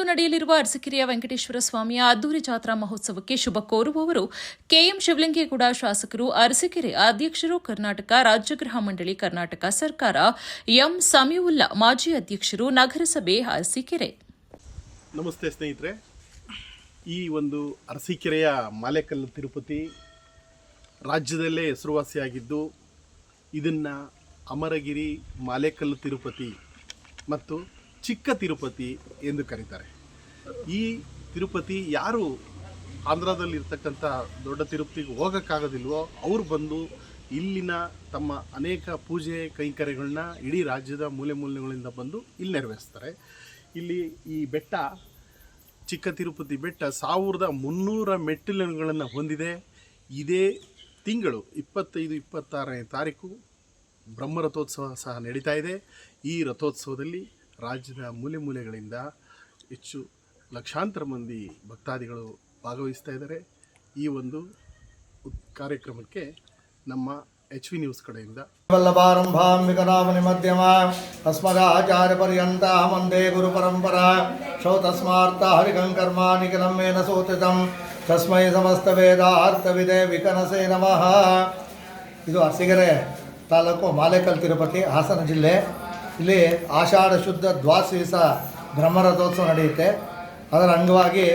ನಡೆಯಲಿರುವ ಅರಸೀಕೆರೆಯ ವೆಂಕಟೇಶ್ವರ ಸ್ವಾಮಿಯ ಅದ್ದೂರಿ ಜಾತ್ರಾ ಮಹೋತ್ಸವಕ್ಕೆ ಶುಭ ಕೋರುವವರು ಕೆಎಂ ಶಿವಲಿಂಗೇಗೌಡ ಶಾಸಕರು, ಅರಸೀಕೆರೆ ಅಧ್ಯಕ್ಷರು, ಕರ್ನಾಟಕ ರಾಜ್ಯ ಗೃಹ ಮಂಡಳಿ, ಕರ್ನಾಟಕ ಸರ್ಕಾರ, ಎಂ ಸಮೀವುಲ್ಲಾ ಮಾಜಿ ಅಧ್ಯಕ್ಷರು, ನಗರಸಭೆ ಅರಸೀಕೆರೆ. ನಮಸ್ತೆ ಸ್ನೇಹಿತರೆ. ಈ ಒಂದು ಅರಸೀಕೆರೆಯ ಮಾಲೇಕಲ್ಲು ತಿರುಪತಿ ರಾಜ್ಯದಲ್ಲೇ ಹೆಸರುವಾಸಿಯಾಗಿದ್ದು, ಇದನ್ನು ಅಮರಗಿರಿ, ಮಾಲೇಕಲ್ಲು ತಿರುಪತಿ ಮತ್ತು ಚಿಕ್ಕ ತಿರುಪತಿ ಎಂದು ಕರೀತಾರೆ. ಈ ತಿರುಪತಿ ಯಾರು ಆಂಧ್ರದಲ್ಲಿರ್ತಕ್ಕಂಥ ದೊಡ್ಡ ತಿರುಪತಿಗೆ ಹೋಗೋಕ್ಕಾಗೋದಿಲ್ವೋ ಅವರು ಬಂದು ಇಲ್ಲಿನ ತಮ್ಮ ಅನೇಕ ಪೂಜೆ ಕೈಂಕರ್ಯಗಳನ್ನ ಇಡೀ ರಾಜ್ಯದ ಮೂಲೆ ಮೂಲೆಗಳಿಂದ ಬಂದು ಇಲ್ಲಿ ನೆರವೇರಿಸ್ತಾರೆ. ಇಲ್ಲಿ ಈ ಬೆಟ್ಟ, ಚಿಕ್ಕ ತಿರುಪತಿ ಬೆಟ್ಟ 1300 ಮೆಟ್ಟಿಲುಗಳನ್ನು ಹೊಂದಿದೆ. ಇದೇ ತಿಂಗಳು 25-26ನೇ ತಾರೀಕು ಬ್ರಹ್ಮರಥೋತ್ಸವ ಸಹ ನಡೀತಾ ಇದೆ. ಈ ರಥೋತ್ಸವದಲ್ಲಿ ರಾಜ್ಯದ ಮೂಲೆ ಮೂಲೆಗಳಿಂದ ಹೆಚ್ಚು ಲಕ್ಷಾಂತರ ಮಂದಿ ಭಕ್ತಾದಿಗಳು ಭಾಗವಹಿಸ್ತಾ ಇದ್ದಾರೆ. ಈ ಒಂದು ಕಾರ್ಯಕ್ರಮಕ್ಕೆ ನಮ್ಮ HV ನ್ಯೂಸ್ ಕಡೆಯಿಂದ ವಲ್ಲಭಾರಂಭಾಂ ವಿಕರಾಮನಿ ಮಧ್ಯಮ ಅಸ್ಮದಾಚಾರ್ಯ ಪರ್ಯಂತ ವಂದೇ ಗುರು ಪರಂಪರಾ ಶೌತಸ್ಮಾರ್ಥ ಹರಿಕಂಕರ್ಮ ನಿಖಿಲಮೇನ ಸೂತಿತಂ ತಸ್ಮೈ ಸಮಸ್ತ ವೇದಾರ್ಥವಿದೆ ವಿಕನಸೇ ನಮಃ. ಇದು ಅರಸೀಕೆರೆ ತಾಲೂಕು ಮಾಲೇಕಲ್ ತಿರುಪತಿ, ಹಾಸನ ಜಿಲ್ಲೆ. ಇಲ್ಲಿ ಆಷಾಢ ಶುದ್ಧ ದ್ವಾದಶೀಸ ಬ್ರಹ್ಮರಥೋತ್ಸವ ನಡೆಯುತ್ತೆ. ಅದರ ಅಂಗವಾಗಿ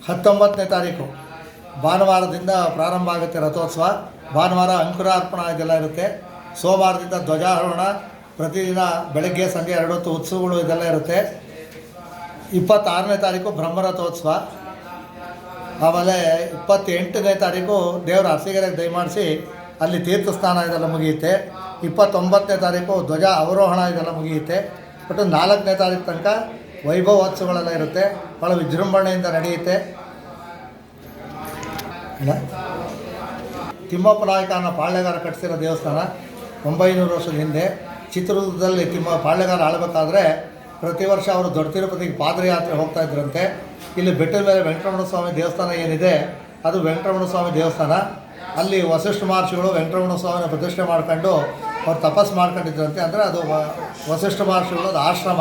19ನೇ ತಾರೀಕು ಭಾನುವಾರದಿಂದ ಪ್ರಾರಂಭ ಆಗುತ್ತೆ ರಥೋತ್ಸವ. ಭಾನುವಾರ ಅಂಕುರಾರ್ಪಣ ಇದೆಲ್ಲ ಇರುತ್ತೆ. ಸೋಮವಾರದಿಂದ ಧ್ವಜಾರೋಹಣ, ಪ್ರತಿದಿನ ಬೆಳಗ್ಗೆ ಸಂಜೆ 2 ಹೊತ್ತು ಉತ್ಸವಗಳು ಇದೆಲ್ಲ ಇರುತ್ತೆ. 26ನೇ ತಾರೀಕು ಬ್ರಹ್ಮರಥೋತ್ಸವ. ಆಮೇಲೆ 28ನೇ ತಾರೀಕು ದೇವರ ಅರಸೀಕೆರೆಗೆ ದಯಮಾಡಿಸಿ ಅಲ್ಲಿ ತೀರ್ಥ ಸ್ನಾನ ಇದೆಲ್ಲ ಮುಗಿಯುತ್ತೆ. 29ನೇ ತಾರೀಕು ಧ್ವಜ ಅವರೋಹಣ ಇದೆಲ್ಲ ಮುಗಿಯುತ್ತೆ. ಬಟ್ 4ನೇ ತಾರೀಕು ತನಕ ವೈಭವೋತ್ಸವಗಳೆಲ್ಲ ಇರುತ್ತೆ. ಭಾಳ ವಿಜೃಂಭಣೆಯಿಂದ ನಡೆಯುತ್ತೆ. ತಿಮ್ಮಪ್ಪ ನಾಯಕ ಅನ್ನೋ ಪಾಳ್ಯಗಾರ ಕಟ್ಟಿಸಿರೋ ದೇವಸ್ಥಾನ 900 ವರ್ಷದ ಹಿಂದೆ. ಚಿತ್ರದುರ್ಗದಲ್ಲಿ ಪಾಳ್ಯಗಾರ ಆಳಬೇಕಾದ್ರೆ ಪ್ರತಿ ವರ್ಷ ಅವರು ದೊಡ್ಡ ತಿರುಪತಿಗೆ ಪಾದಯಾತ್ರೆ ಹೋಗ್ತಾ ಇದ್ರಂತೆ. ಇಲ್ಲಿ ಬೆಟ್ಟದ ಮೇಲೆ ವೆಂಕಟರಮಣ ಸ್ವಾಮಿ ದೇವಸ್ಥಾನ ಏನಿದೆ ಅದು ವೆಂಕಟರಮಣ ಸ್ವಾಮಿ ದೇವಸ್ಥಾನ. ಅಲ್ಲಿ ವಸಿಷ್ಠ ಮಹರ್ಷಿಗಳು ವೆಂಕಟರಮಣ ಸ್ವಾಮಿನ ಪ್ರತಿಷ್ಠೆ ಮಾಡ್ಕೊಂಡು ಅವ್ರು ತಪಸ್ಸು ಮಾಡ್ಕೊಂಡಿದ್ರಂತೆ. ಅಂದರೆ ಅದು ವಸಿಷ್ಠ ಮಹರ್ಷಿಗಳು ಆಶ್ರಮ.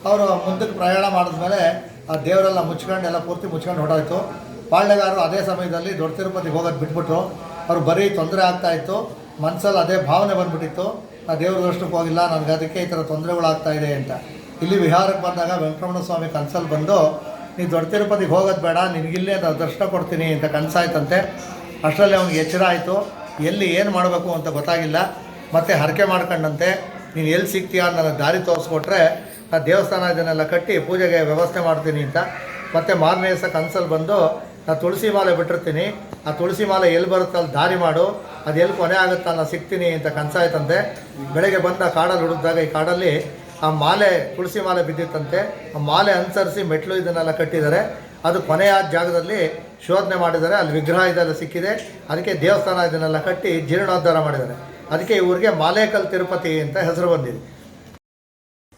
ಅವರು ಮುಂದಕ್ಕೆ ಪ್ರಯಾಣ ಮಾಡಿದ್ಮೇಲೆ ಆ ದೇವರೆಲ್ಲ ಮುಚ್ಕೊಂಡು ಎಲ್ಲ ಪೂರ್ತಿ ಮುಚ್ಕೊಂಡು ಹೊರಟಾಯಿತು. ಪಾಳ್ಯಗಾರರು ಅದೇ ಸಮಯದಲ್ಲಿ ದೊಡ್ಡ ತಿರುಪತಿಗೆ ಹೋಗೋದು ಬಿಟ್ಬಿಟ್ರು. ಅವ್ರು ಬರೀ ತೊಂದರೆ ಆಗ್ತಾಯಿತ್ತು. ಮನಸ್ಸಲ್ಲಿ ಅದೇ ಭಾವನೆ ಬಂದುಬಿಟ್ಟಿತ್ತು, ನಾ ದೇವ್ರ ದರ್ಶನಕ್ಕೆ ಹೋಗಿಲ್ಲ, ನನಗೆ ಅದಕ್ಕೆ ಈ ಥರ ತೊಂದರೆಗಳಾಗ್ತಾಯಿದೆ ಅಂತ. ಇಲ್ಲಿ ವಿಹಾರಕ್ಕೆ ಬಂದಾಗ ವೆಂಕಟರಮಣ ಸ್ವಾಮಿ ಕನಸಲ್ಲಿ ಬಂದು, ನೀನು ದೊಡ್ಡ ತಿರುಪತಿಗೆ ಹೋಗೋದು ಬೇಡ, ನಿನಗಿಲ್ಲೇ ನಾನು ದರ್ಶನ ಕೊಡ್ತೀನಿ ಅಂತ ಕನಸಾಯ್ತಂತೆ. ಅಷ್ಟರಲ್ಲಿ ಅವ್ನಿಗೆ ಎಚ್ಚರ ಆಯಿತು. ಎಲ್ಲಿ ಏನು ಮಾಡಬೇಕು ಅಂತ ಗೊತ್ತಾಗಿಲ್ಲ. ಮತ್ತು ಹರಕೆ ಮಾಡ್ಕೊಂಡಂತೆ, ನೀನು ಎಲ್ಲಿ ಸಿಗ್ತೀಯಾ ನನಗೆ ದಾರಿ ತೋರಿಸ್ಕೊಟ್ರೆ ಆ ದೇವಸ್ಥಾನ ಇದನ್ನೆಲ್ಲ ಕಟ್ಟಿ ಪೂಜೆಗೆ ವ್ಯವಸ್ಥೆ ಮಾಡ್ತೀನಿ ಅಂತ. ಮತ್ತು ಮಾರನೇ ದಿವಸ ಕನಸಲ್ಲಿ ಬಂದು, ನಾನು ತುಳಸಿ ಮಾಲೆ ಬಿಟ್ಟಿರ್ತೀನಿ, ಆ ತುಳಸಿ ಮಾಲೆ ಎಲ್ಲಿ ಬರುತ್ತೆ ಅಲ್ಲಿ ದಾರಿ ಮಾಡು, ಅದು ಎಲ್ಲಿ ಕೊನೆ ಆಗುತ್ತೆ ನಾನು ಸಿಗ್ತೀನಿ ಅಂತ ಕನಸಾಯ್ತಂತೆ. ಬೆಳಗ್ಗೆ ಬಂದ ಕಾಡಲ್ಲಿ ಹುಡುಕಿದಾಗ ಈ ಕಾಡಲ್ಲಿ ಆ ಮಾಲೆ, ತುಳಸಿ ಮಾಲೆ ಬಿದ್ದಿತ್ತಂತೆ. ಆ ಮಾಲೆ ಅನುಸರಿಸಿ ಮೆಟ್ಲು ಇದನ್ನೆಲ್ಲ ಕಟ್ಟಿದ್ದಾರೆ. ಅದು ಕೊನೆಯ ಜಾಗದಲ್ಲಿ ಶೋಧನೆ ಮಾಡಿದ್ದಾರೆ. ಅಲ್ಲಿ ವಿಗ್ರಹ ಇದೆಲ್ಲ ಸಿಕ್ಕಿದೆ. ಅದಕ್ಕೆ ದೇವಸ್ಥಾನ ಇದನ್ನೆಲ್ಲ ಕಟ್ಟಿ ಜೀರ್ಣೋದ್ಧಾರ ಮಾಡಿದ್ದಾರೆ. ಅದಕ್ಕೆ ಈ ಊರಿಗೆ ಮಾಲೇಕಲ್ ತಿರುಪತಿ ಅಂತ ಹೆಸರು ಬಂದಿದೆ.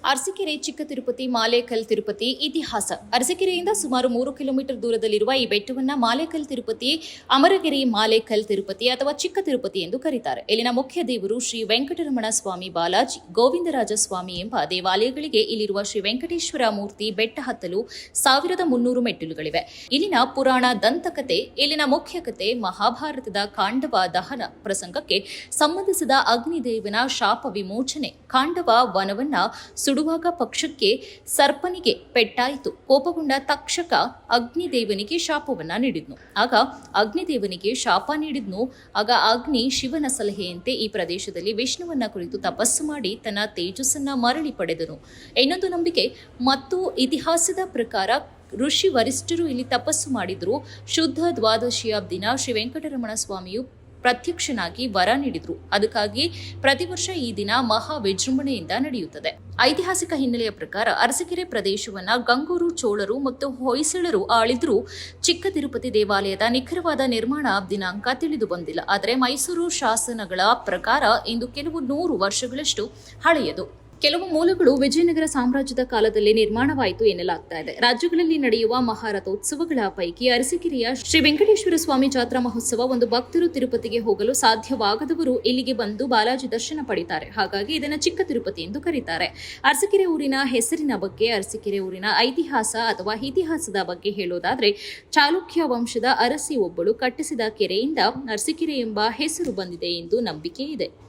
ಅರಸೀಕೆರೆ ಚಿಕ್ಕ ತಿರುಪತಿ, ಮಾಲೇಕಲ್ ತಿರುಪತಿ ಇತಿಹಾಸ. ಅರಸೀಕೆರೆಯಿಂದ ಸುಮಾರು 3 ಕಿಲೋಮೀಟರ್ ದೂರದಲ್ಲಿರುವ ಈ ಬೆಟ್ಟವನ್ನು ಮಾಲೇಕಲ್ ತಿರುಪತಿ, ಅಮರಗಿರಿ ಮಾಲೇಕಲ್ ತಿರುಪತಿ ಅಥವಾ ಚಿಕ್ಕ ತಿರುಪತಿ ಎಂದು ಕರೀತಾರೆ. ಇಲ್ಲಿನ ಮುಖ್ಯ ದೇವರು ಶ್ರೀ ವೆಂಕಟರಮಣ ಸ್ವಾಮಿ, ಬಾಲಾಜಿ, ಗೋವಿಂದರಾಜ ಸ್ವಾಮಿ ಎಂಬ ದೇವಾಲಯಗಳಿಗೆ ಇಲ್ಲಿರುವ ಶ್ರೀ ವೆಂಕಟೇಶ್ವರ ಮೂರ್ತಿ ಬೆಟ್ಟ ಹತ್ತಲು 1300 ಮೆಟ್ಟಿಲುಗಳಿವೆ. ಇಲ್ಲಿನ ಪುರಾಣ ದಂತಕತೆ, ಇಲ್ಲಿನ ಮುಖ್ಯ ಕತೆ ಮಹಾಭಾರತದ ಖಾಂಡವ ದಹನ ಪ್ರಸಂಗಕ್ಕೆ ಸಂಬಂಧಿಸಿದ ಅಗ್ನಿದೇವನ ಶಾಪ ವಿಮೋಚನೆ. ಖಾಂಡವ ವನವನ್ನ ಸುಡುವಾಗ ಪಕ್ಷಕ್ಕೆ ಸರ್ಪನಿಗೆ ಪೆಟ್ಟಾಯಿತು. ಕೋಪಗೊಂಡ ತಕ್ಷಕ ಅಗ್ನಿದೇವನಿಗೆ ಶಾಪವನ್ನ ನೀಡಿದ್ನು. ಆಗ ಅಗ್ನಿದೇವನಿಗೆ ಶಾಪ ನೀಡಿದ್ನು. ಆಗ ಅಗ್ನಿ ಶಿವನ ಸಲಹೆಯಂತೆ ಈ ಪ್ರದೇಶದಲ್ಲಿ ವಿಷ್ಣುವನ್ನ ಕುರಿತು ತಪಸ್ಸು ಮಾಡಿ ತನ್ನ ತೇಜಸ್ಸನ್ನ ಮರಳಿ ಪಡೆದನು. ಇನ್ನೊಂದು ನಂಬಿಕೆ ಮತ್ತು ಇತಿಹಾಸದ ಪ್ರಕಾರ ಋಷಿ ವರಿಷ್ಠರು ಇಲ್ಲಿ ತಪಸ್ಸು ಮಾಡಿದ್ರು. ಶುದ್ಧ ದ್ವಾದಶಿಯ ದಿನ ಶ್ರೀ ವೆಂಕಟರಮಣ ಸ್ವಾಮಿಯು ಪ್ರತ್ಯಕ್ಷನಾಗಿ ವರ ನೀಡಿದ್ರು. ಅದಕ್ಕಾಗಿ ಪ್ರತಿ ವರ್ಷ ಈ ದಿನ ಮಹಾ ವಿಜೃಂಭಣೆಯಿಂದ ನಡೆಯುತ್ತದೆ. ಐತಿಹಾಸಿಕ ಹಿನ್ನೆಲೆಯ ಪ್ರಕಾರ ಅರಸೀಕೆರೆ ಪ್ರದೇಶವನ್ನ ಗಂಗೂರು ಚೋಳರು ಮತ್ತು ಹೊಯ್ಸಳರು ಆಳಿದ್ರು. ಚಿಕ್ಕ ತಿರುಪತಿ ದೇವಾಲಯದ ನಿಖರವಾದ ನಿರ್ಮಾಣ ದಿನಾಂಕ ತಿಳಿದು ಬಂದಿಲ್ಲ. ಆದರೆ ಮೈಸೂರು ಶಾಸನಗಳ ಪ್ರಕಾರ ಇಂದು ಕೆಲವು 100 ವರ್ಷಗಳಷ್ಟು ಹಳೆಯದು. ಕೆಲವು ಮೂಲಗಳು ವಿಜಯನಗರ ಸಾಮ್ರಾಜ್ಯದ ಕಾಲದಲ್ಲಿ ನಿರ್ಮಾಣವಾಯಿತು ಎನ್ನಲಾಗ್ತಾ ಇದೆ. ರಾಜ್ಯಗಳಲ್ಲಿ ನಡೆಯುವ ಮಹಾರಥೋತ್ಸವಗಳ ಪೈಕಿ ಅರಸೀಕೆರೆಯ ಶ್ರೀ ವೆಂಕಟೇಶ್ವರ ಸ್ವಾಮಿ ಜಾತ್ರಾ ಮಹೋತ್ಸವ ಒಂದು. ಭಕ್ತರು ತಿರುಪತಿಗೆ ಹೋಗಲು ಸಾಧ್ಯವಾಗದವರು ಇಲ್ಲಿಗೆ ಬಂದು ಬಾಲಾಜಿ ದರ್ಶನ ಪಡಿತಾರೆ. ಹಾಗಾಗಿ ಇದನ್ನು ಚಿಕ್ಕ ತಿರುಪತಿ ಎಂದು ಕರೀತಾರೆ. ಅರಸೀಕೆರೆ ಊರಿನ ಹೆಸರಿನ ಬಗ್ಗೆ, ಅರಸೀಕೆರೆ ಊರಿನ ಐತಿಹಾಸ ಅಥವಾ ಇತಿಹಾಸದ ಬಗ್ಗೆ ಹೇಳೋದಾದ್ರೆ, ಚಾಲುಕ್ಯ ವಂಶದ ಅರಸಿ ಒಬ್ಬಳು ಕಟ್ಟಿಸಿದ ಕೆರೆಯಿಂದ ಅರಸೀಕೆರೆ ಎಂಬ ಹೆಸರು ಬಂದಿದೆ ಎಂದು ನಂಬಿಕೆ ಇದೆ.